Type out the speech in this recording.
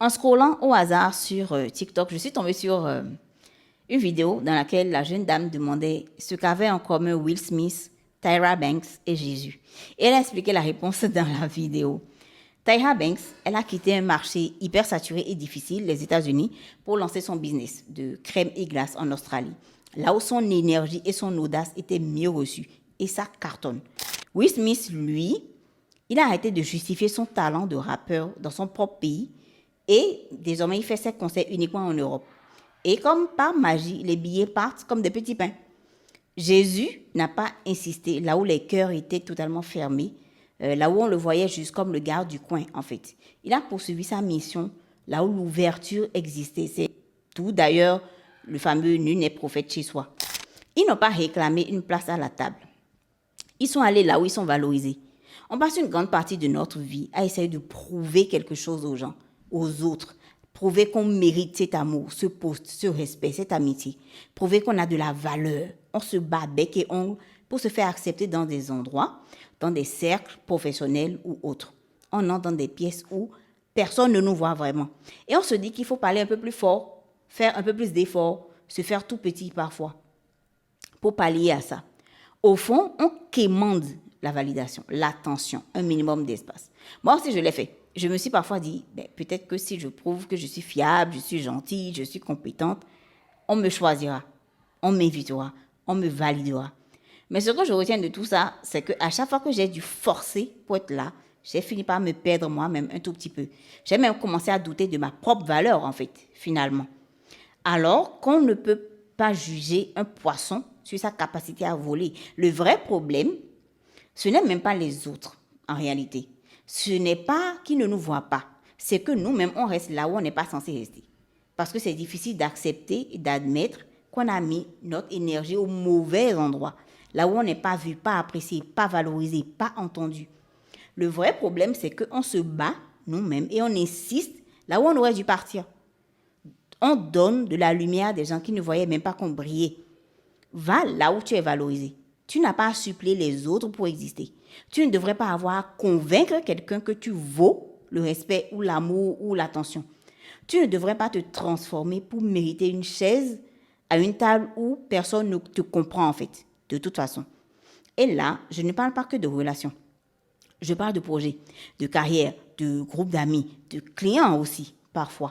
En scrollant au hasard sur TikTok, je suis tombée sur une vidéo dans laquelle la jeune dame demandait ce qu'avaient en commun Will Smith, Tyra Banks et Jésus. Et elle a expliqué la réponse dans la vidéo. Tyra Banks, elle a quitté un marché hyper saturé et difficile, les États-Unis, pour lancer son business de crème et glace en Australie, là où son énergie et son audace étaient mieux reçues. Et ça cartonne. Will Smith, lui, il a arrêté de justifier son talent de rappeur dans son propre pays et désormais il fait ses concerts uniquement en Europe. Et comme par magie, les billets partent comme des petits pains. Jésus n'a pas insisté là où les cœurs étaient totalement fermés, là où on le voyait juste comme le garde du coin en fait. Il a poursuivi sa mission là où l'ouverture existait. C'est tout d'ailleurs le fameux nul n'est prophète chez soi. Ils n'ont pas réclamé une place à la table. Ils sont allés là où ils sont valorisés. On passe une grande partie de notre vie à essayer de prouver quelque chose aux gens, aux autres. Prouver qu'on mérite cet amour, ce poste, ce respect, cette amitié. Prouver qu'on a de la valeur. On se bat bec et ongle pour se faire accepter dans des endroits, dans des cercles professionnels ou autres. On entre dans des pièces où personne ne nous voit vraiment. Et on se dit qu'il faut parler un peu plus fort, faire un peu plus d'efforts, se faire tout petit parfois pour pallier à ça. Au fond, on quémande la validation, l'attention, un minimum d'espace. Moi aussi, je l'ai fait. Je me suis parfois dit, peut-être que si je prouve que je suis fiable, je suis gentille, je suis compétente, on me choisira, on m'invitera, on me validera. Mais ce que je retiens de tout ça, c'est qu'à chaque fois que j'ai dû forcer pour être là, j'ai fini par me perdre moi-même un tout petit peu. J'ai même commencé à douter de ma propre valeur, en fait, finalement. Alors qu'on ne peut pas juger un poisson sur sa capacité à voler. Le vrai problème, ce n'est même pas les autres, en réalité. Ce n'est pas qu'ils ne nous voient pas. C'est que nous-mêmes, on reste là où on n'est pas censé rester. Parce que c'est difficile d'accepter et d'admettre qu'on a mis notre énergie au mauvais endroit. Là où on n'est pas vu, pas apprécié, pas valorisé, pas entendu. Le vrai problème, c'est qu'on se bat nous-mêmes et on insiste là où on aurait dû partir. On donne de la lumière à des gens qui ne voyaient même pas qu'on brillait. Va là où tu es valorisé. Tu n'as pas à suppléer les autres pour exister. Tu ne devrais pas avoir à convaincre quelqu'un que tu vaux le respect ou l'amour ou l'attention. Tu ne devrais pas te transformer pour mériter une chaise à une table où personne ne te comprend en fait, de toute façon. Et là, je ne parle pas que de relations. Je parle de projets, de carrière, de groupes d'amis, de clients aussi, parfois.